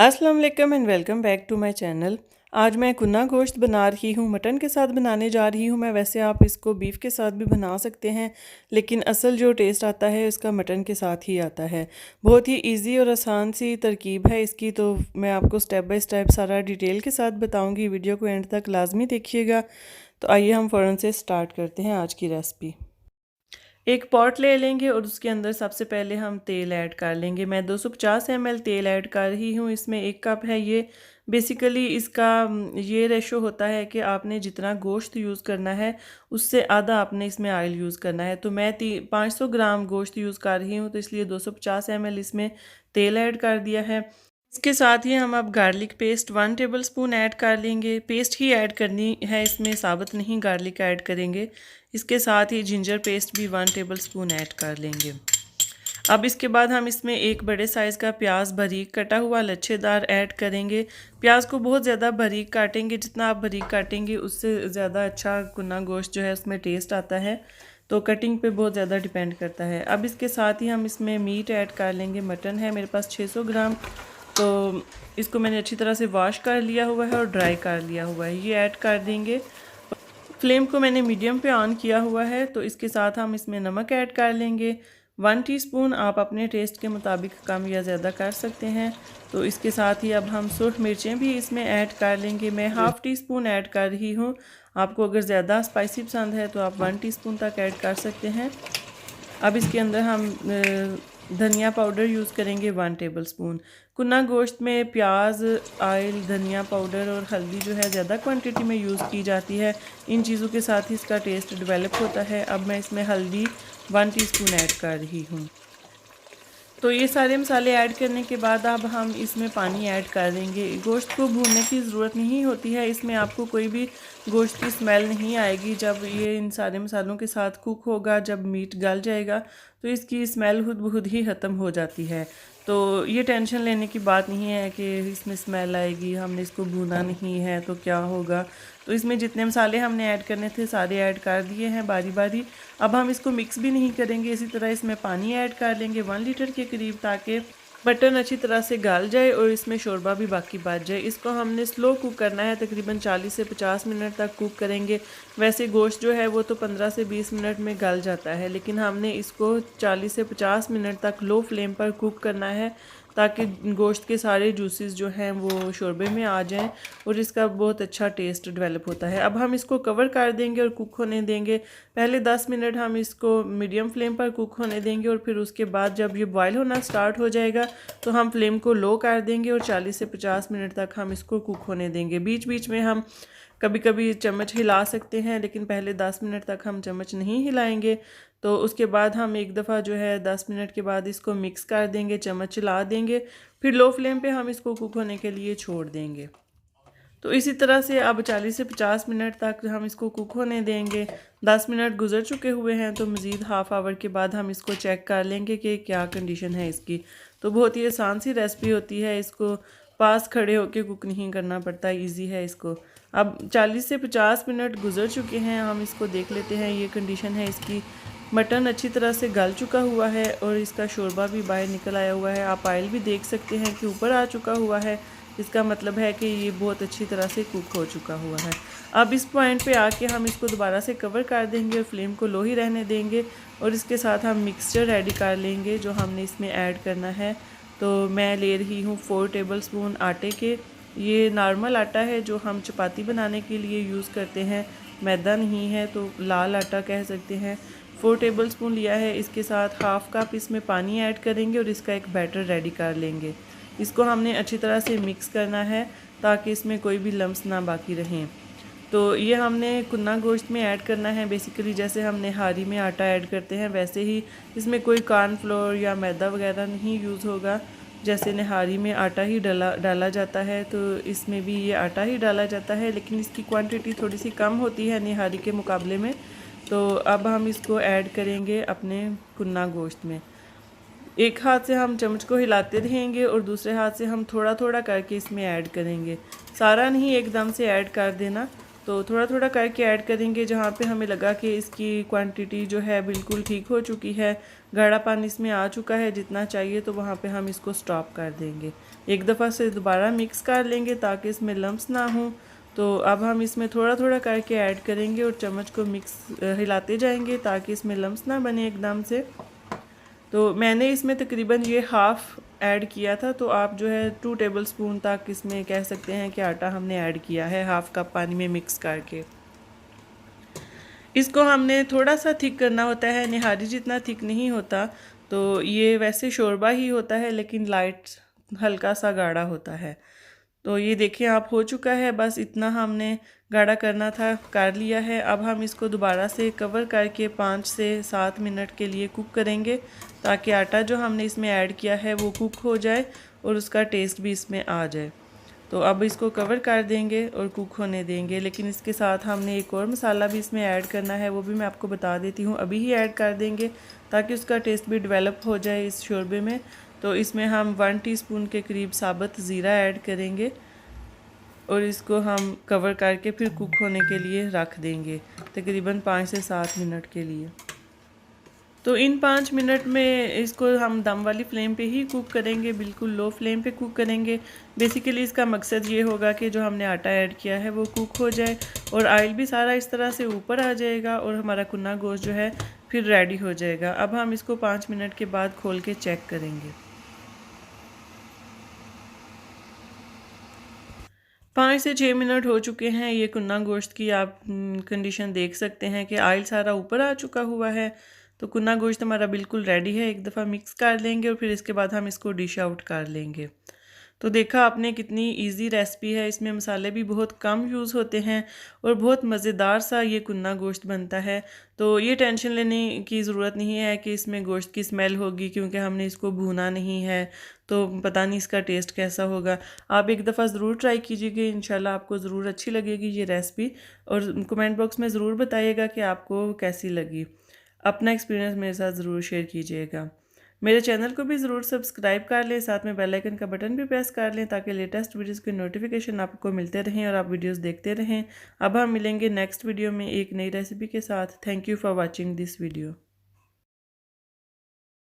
अस्सलाम वालेकुम and welcome back to my channel. आज मैं कुन्ना गोश्त बना रही हूँ, मटन के साथ बनाने जा रही हूँ मैं। वैसे आप इसको बीफ के साथ भी बना सकते हैं, लेकिन असल जो टेस्ट आता है इसका मटन के साथ ही आता है। बहुत ही इजी और आसान सी तरकीब है इसकी, तो मैं आपको स्टेप बाय स्टेप सारा डिटेल के साथ बताऊँगी। वीडियो को एंड तक लाजमी देखिएगा। तो आइए हम फ़ौरन से स्टार्ट करते हैं आज की रेसिपी। एक पॉट ले लेंगे और उसके अंदर सबसे पहले हम तेल ऐड कर लेंगे। मैं 250 ml तेल ऐड कर रही हूँ। इसमें 1 कप है ये। बेसिकली इसका ये रेशो होता है कि आपने जितना गोश्त यूज़ करना है उससे आधा आपने इसमें ऑयल यूज़ करना है। तो मैं 500 ग्राम गोश्त यूज़ कर रही हूँ, तो इसलिए 250 ml इसमें तेल ऐड कर दिया है। इसके साथ ही हम अब garlic paste 1 table spoon add कर लेंगे। पेस्ट ही ऐड करनी है इसमें, साबुत नहीं गार्लिक ऐड करेंगे। इसके साथ ही जिंजर पेस्ट भी 1 टेबल स्पून ऐड कर लेंगे। अब इसके बाद हम इसमें एक बड़े साइज़ का प्याज बारीक कटा हुआ लच्छेदार ऐड करेंगे। प्याज को बहुत ज़्यादा बारीक काटेंगे, जितना आप बारीक काटेंगे उससे ज़्यादा अच्छा कुन्ना गोश्त जो है उसमें टेस्ट आता है। तो कटिंग पे बहुत ज़्यादा डिपेंड करता है। अब इसके साथ ही हम इसमें मीट ऐड कर लेंगे। मटन है मेरे पास 600 ग्राम, तो इसको मैंने अच्छी तरह से वॉश कर लिया हुआ है और ड्राई कर लिया हुआ है। ये ऐड कर देंगे। फ्लेम को मैंने मीडियम पे ऑन किया हुआ है। तो इसके साथ हम इसमें नमक ऐड कर लेंगे 1 टीस्पून। आप अपने टेस्ट के मुताबिक कम या ज़्यादा कर सकते हैं। तो इसके साथ ही अब हम सुर्ख मिर्चें भी इसमें ऐड कर लेंगे। मैं हाफ़ टी स्पून ऐड कर रही हूँ। आपको अगर ज़्यादा स्पाइसी पसंद है तो आप 1 टीस्पून तक ऐड कर सकते हैं। अब इसके अंदर हम धनिया पाउडर यूज़ करेंगे 1 टेबल स्पून। कुन्ना गोश्त में प्याज, ऑयल, धनिया पाउडर और हल्दी जो है ज़्यादा क्वांटिटी में यूज़ की जाती है। इन चीज़ों के साथ ही इसका टेस्ट डेवलप होता है। अब मैं इसमें हल्दी 1 टीस्पून ऐड कर रही हूँ। तो ये सारे मसाले ऐड करने के बाद अब हम इसमें पानी ऐड कर देंगे। गोश्त को भूनने की ज़रूरत नहीं होती है। इसमें आपको कोई भी गोश्त की स्मेल नहीं आएगी। जब ये इन सारे मसालों के साथ कुक होगा, जब मीट गल जाएगा तो इसकी स्मेल खुद ब खुद ही ख़त्म हो जाती है। तो ये टेंशन लेने की बात नहीं है कि इसमें स्मेल आएगी, हमने इसको भूना नहीं है तो क्या होगा। तो इसमें जितने मसाले हमने ऐड करने थे सारे ऐड कर दिए हैं बारी बारी। अब हम इसको मिक्स भी नहीं करेंगे। इसी तरह इसमें पानी ऐड कर लेंगे 1 लीटर के करीब, ताकि मटन अच्छी तरह से गल जाए और इसमें शोरबा भी बाकी बच जाए। इसको हमने स्लो कुक करना है, तकरीबन 40 से 50 मिनट तक कुक करेंगे। वैसे गोश्त जो है वो तो 15 से 20 मिनट में गल जाता है, लेकिन हमने इसको 40 से 50 मिनट तक लो फ्लेम पर कुक करना है, ताकि गोश्त के सारे जूसेस जो हैं वो शोरबे में आ जाएं और इसका बहुत अच्छा टेस्ट डेवलप होता है। अब हम इसको कवर कर देंगे और कुक होने देंगे। पहले 10 मिनट हम इसको मीडियम फ्लेम पर कुक होने देंगे और फिर उसके बाद जब ये बॉयल होना स्टार्ट हो जाएगा तो हम फ्लेम को लो कर देंगे और 40 से 50 मिनट तक हम इसको कुक होने देंगे। बीच बीच में हम कभी कभी चम्मच हिला सकते हैं, लेकिन पहले 10 मिनट तक हम चम्मच नहीं हिलाएंगे। तो उसके बाद हम एक दफ़ा जो है 10 मिनट के बाद इसको मिक्स कर देंगे, चम्मच चला देंगे, फिर लो फ्लेम पे हम इसको कुक होने के लिए छोड़ देंगे। तो इसी तरह से अब 40 से 50 मिनट तक हम इसको कुक होने देंगे। 10 मिनट गुजर चुके हुए हैं, तो मज़ीद हाफ़ आवर के बाद हम इसको चेक कर लेंगे कि क्या कंडीशन है इसकी। तो बहुत ही आसान सी रेसिपी होती है, इसको पास खड़े होकर कुक नहीं करना पड़ता, इजी है इसको। अब 40 से 50 मिनट गुजर चुके हैं, हम इसको देख लेते हैं। ये कंडीशन है इसकी। मटन अच्छी तरह से गल चुका हुआ है और इसका शोरबा भी बाहर निकल आया हुआ है। आप ऑयल भी देख सकते हैं कि ऊपर आ चुका हुआ है। इसका मतलब है कि ये बहुत अच्छी तरह से कुक हो चुका हुआ है। अब इस पॉइंट पे आके हम इसको दोबारा से कवर कर देंगे और फ्लेम को लो ही रहने देंगे और इसके साथ हम मिक्सचर रेडी कर लेंगे जो हमने इसमें ऐड करना है। तो मैं ले रही हूँ 4 टेबल स्पून आटे के। ये नॉर्मल आटा है जो हम चपाती बनाने के लिए यूज़ करते हैं, मैदा नहीं है, तो लाल आटा कह सकते हैं। 4 टेबल स्पून लिया है। इसके साथ हाफ़ कप इसमें पानी ऐड करेंगे और इसका एक बैटर रेडी कर लेंगे। इसको हमने अच्छी तरह से मिक्स करना है ताकि इसमें कोई भी लम्स ना बाकी रहें। तो ये हमने कुन्ना गोश्त में ऐड करना है। बेसिकली जैसे हम निहारी में आटा ऐड करते हैं वैसे ही इसमें कोई कॉर्नफ्लोर या मैदा वगैरह नहीं यूज़ होगा। जैसे निहारी में आटा ही डाला जाता है, तो इसमें भी ये आटा ही डाला जाता है, लेकिन इसकी क्वांटिटी थोड़ी सी कम होती है निहारी के मुकाबले में। तो अब हम इसको ऐड करेंगे अपने कुन्ना गोश्त में। एक हाथ से हम चम्मच को हिलाते रहेंगे और दूसरे हाथ से हम थोड़ा थोड़ा करके इसमें ऐड करेंगे। सारा नहीं एकदम से ऐड कर देना, तो थोड़ा थोड़ा करके ऐड करेंगे। जहाँ पे हमें लगा कि इसकी क्वांटिटी जो है बिल्कुल ठीक हो चुकी है, गाढ़ा पानी इसमें आ चुका है जितना चाहिए, तो वहाँ पे हम इसको स्टॉप कर देंगे। एक दफ़ा से दोबारा मिक्स कर लेंगे ताकि इसमें लम्स ना हों। तो अब हम इसमें थोड़ा थोड़ा करके ऐड करेंगे और चम्मच को मिक्स हिलाते जाएंगे ताकि इसमें लम्स ना बने एकदम से। तो मैंने इसमें तकरीबन ये हाफ़ ऐड किया था, तो आप जो है 2 टेबलस्पून तक इसमें कह सकते हैं कि आटा हमने ऐड किया है हाफ़ कप पानी में मिक्स करके। इसको हमने थोड़ा सा थिक करना होता है, निहारी जितना थिक नहीं होता। तो ये वैसे शोरबा ही होता है लेकिन लाइट हल्का सा गाढ़ा होता है। तो ये देखिए आप हो चुका है, बस इतना हमने गाढ़ा करना था, कर लिया है। अब हम इसको दोबारा से कवर करके 5 से 7 मिनट के लिए कुक करेंगे ताकि आटा जो हमने इसमें ऐड किया है वो कुक हो जाए और उसका टेस्ट भी इसमें आ जाए। तो अब इसको कवर कर देंगे और कुक होने देंगे। लेकिन इसके साथ हमने एक और मसाला भी इसमें ऐड करना है, वो भी मैं आपको बता देती हूँ। अभी ही ऐड कर देंगे ताकि उसका टेस्ट भी डेवलप हो जाए इस शोरबे में। तो इसमें हम 1 टीस्पून के करीब साबुत ज़ीरा ऐड करेंगे और इसको हम कवर करके फिर कुक होने के लिए रख देंगे तकरीबन 5 से 7 मिनट के लिए। तो इन 5 मिनट में इसको हम दम वाली फ्लेम पे ही कुक करेंगे, बिल्कुल लो फ्लेम पे कुक करेंगे। बेसिकली इसका मकसद ये होगा कि जो हमने आटा ऐड किया है वो कुक हो जाए और ऑयल भी सारा इस तरह से ऊपर आ जाएगा और हमारा कुन्ना गोश्त जो है फिर रेडी हो जाएगा। अब हम इसको 5 मिनट के बाद खोल के चेक करेंगे। 5 से 6 मिनट हो चुके हैं। ये कुन्ना गोश्त की आप कंडीशन देख सकते हैं कि ऑयल सारा ऊपर आ चुका हुआ है। तो कुन्ना गोश्त हमारा बिल्कुल रेडी है। एक दफ़ा मिक्स कर लेंगे और फिर इसके बाद हम इसको डिश आउट कर लेंगे। तो देखा आपने कितनी इजी रेसिपी है, इसमें मसाले भी बहुत कम यूज़ होते हैं और बहुत मज़ेदार सा ये कुन्ना गोश्त बनता है। तो ये टेंशन लेने की ज़रूरत नहीं है कि इसमें गोश्त की स्मेल होगी, क्योंकि हमने इसको भूना नहीं है तो पता नहीं इसका टेस्ट कैसा होगा। आप एक दफ़ा ज़रूर ट्राई कीजिएगा, इंशाल्लाह आपको ज़रूर अच्छी लगेगी ये रेसिपी। और कमेंट बॉक्स में ज़रूर बताइएगा कि आपको कैसी लगी। अपना एक्सपीरियंस मेरे साथ ज़रूर शेयर कीजिएगा। मेरे चैनल को भी ज़रूर सब्सक्राइब कर लें, साथ में बेल आइकन का बटन भी प्रेस कर लें ताकि लेटेस्ट वीडियोस के नोटिफिकेशन आपको मिलते रहें और आप वीडियोस देखते रहें। अब हम मिलेंगे नेक्स्ट वीडियो में एक नई रेसिपी के साथ। Thank you for watching this video.